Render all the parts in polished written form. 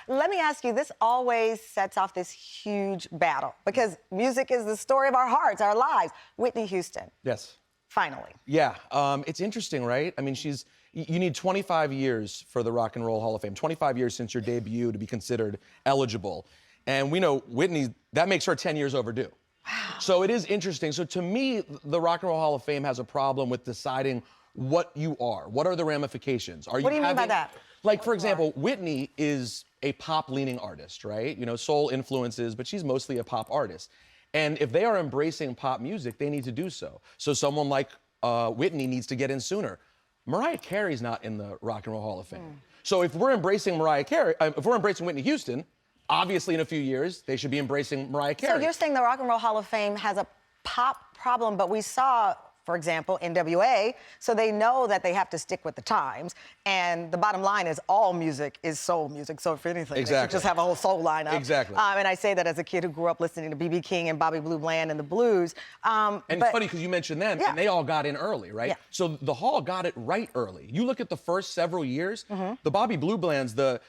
Let me ask you, this always sets off this huge battle because music is the story of our hearts, our lives. Whitney Houston. Yes. Finally. Yeah, it's interesting, right? I mean, you need 25 years for the Rock and Roll Hall of Fame, 25 years since your debut to be considered eligible. And we know Whitney, that makes her 10 years overdue. Wow. So it is interesting. So to me, the Rock and Roll Hall of Fame has a problem with deciding what you are. What are the ramifications? What do you mean by that? Like, for example, Whitney is a pop-leaning artist, right? You know, soul influences, but she's mostly a pop artist. And if they are embracing pop music, they need to do so. So someone like Whitney needs to get in sooner. Mariah Carey's not in the Rock and Roll Hall of Fame. So if we're embracing Mariah Carey, if we're embracing Whitney Houston, obviously in a few years, they should be embracing Mariah Carey. So you're saying the Rock and Roll Hall of Fame has a pop problem, but we saw, for example, NWA, so they know that they have to stick with the times. And the bottom line is all music is soul music. So if anything, they should just have a whole soul lineup. Exactly. And I say that as a kid who grew up listening to B.B. King and Bobby Blue Bland and the blues. And it's funny because you mentioned them, yeah. and they all got in early, right? Yeah. So the Hall got it right early. You look at the first several years, the Bobby Blue Blands, the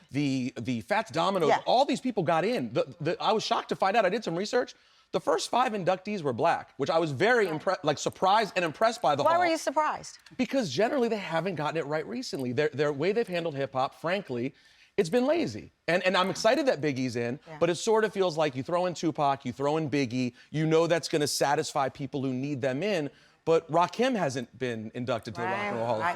Fats Dominoes, all these people got in. I was shocked to find out, I did some research, the first 5 inductees were black, which I was very surprised and impressed by the Hall. Why were you surprised? Because generally they haven't gotten it right recently. Their way they've handled hip hop, frankly, it's been lazy. And I'm excited that Biggie's in, but it sort of feels like you throw in Tupac, you throw in Biggie, you know that's gonna satisfy people who need them in, but Rakim hasn't been inducted to the Rock and Roll Hall of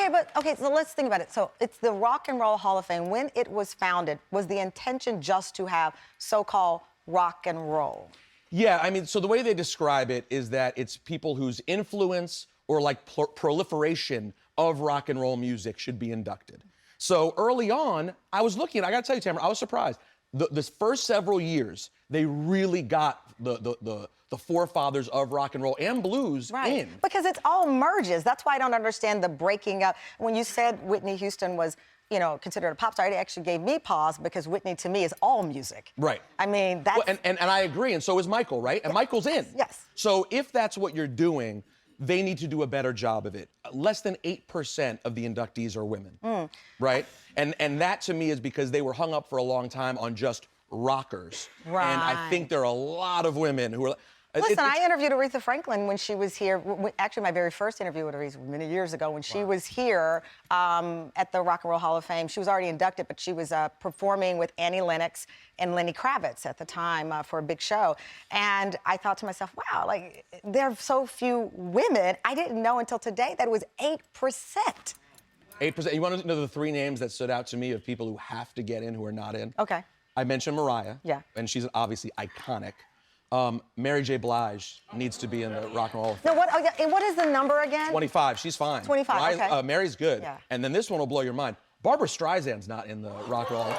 Fame. Okay, so let's think about it. So it's the Rock and Roll Hall of Fame. When it was founded, was the intention just to have so-called rock and roll? Yeah, I mean, so the way they describe it is that it's people whose influence or like proliferation of rock and roll music should be inducted. So early on, I was looking, I gotta tell you, Tamron, I was surprised. This first several years, they really got the forefathers of rock and roll and blues in. Because it's all merges. That's why I don't understand the breaking up. When you said Whitney Houston was, you know, considered a pop star, it actually gave me pause because Whitney, to me, is all music. Right. I mean, that's... Well, and I agree, and so is Michael, right? And Michael's in. Yes. So if that's what you're doing, they need to do a better job of it. Less than 8% of the inductees are women, right? And that, to me, is because they were hung up for a long time on just rockers. Right. And I think there are a lot of women who are... Listen, I interviewed Aretha Franklin when she was here. Actually, my very first interview with Aretha many years ago when she was here at the Rock and Roll Hall of Fame. She was already inducted, but she was performing with Annie Lennox and Lenny Kravitz at the time for a big show. And I thought to myself, wow, like, there are so few women. I didn't know until today that it was 8%. 8%. You want to know the 3 names that stood out to me of people who have to get in who are not in? Okay. I mentioned Mariah. Yeah. And she's obviously iconic. Mary J. Blige needs to be in the Rock and Roll. No, what? Oh, and what is the number again? 25. She's fine. 25. Okay. Mary's good. Yeah. And then this one will blow your mind. Barbra Streisand's not in the Rock and Roll.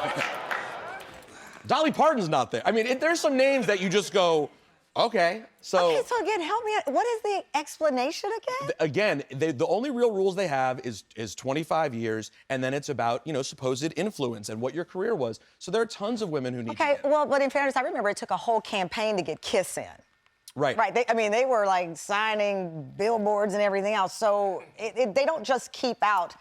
Dolly Parton's not there. I mean, there's some names that you just go, okay. So again, help me out. What is the explanation again? The only real rules they have is 25 years, and then it's about, you know, supposed influence and what your career was. So there are tons of women who need to get in. Well, but in fairness, I remember it took a whole campaign to get Kiss in. Right. Right. They were like signing billboards and everything else. So they don't just keep out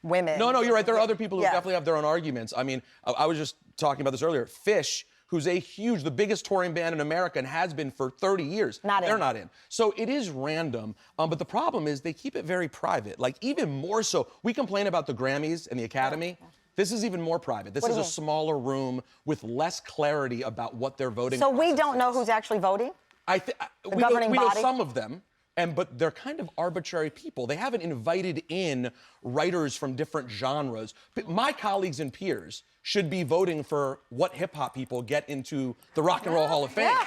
women. No, you're right. There are other people who definitely have their own arguments. I mean, I was just talking about this earlier. Fish, who's the biggest touring band in America and has been for 30 years. They're not in. So it is random, but the problem is they keep it very private. Like, even more so, we complain about the Grammys and the Academy. This is even more private. This is a smaller room with less clarity about what they're voting So we don't know who's actually voting? We know some of them. But they're kind of arbitrary people. They haven't invited in writers from different genres. But my colleagues and peers should be voting for what hip-hop people get into the Rock and Roll Hall of Fame.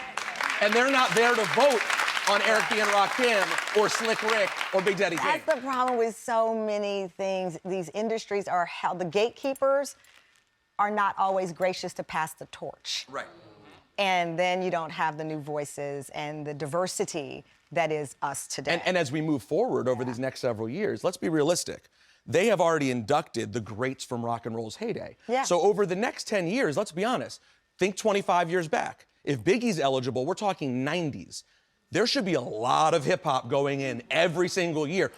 And they're not there to vote on Eric B. and Rakim or Slick Rick or Big Daddy Kane. That's the problem with so many things. These industries are held, the gatekeepers are not always gracious to pass the torch. Right. And then you don't have the new voices and the diversity that is us today. And as we move forward over these next several years, let's be realistic. They have already inducted the greats from rock and roll's heyday. So over the next 10 years, let's be honest, think 25 years back. If Biggie's eligible, we're talking 90s. There should be a lot of hip hop going in every single year.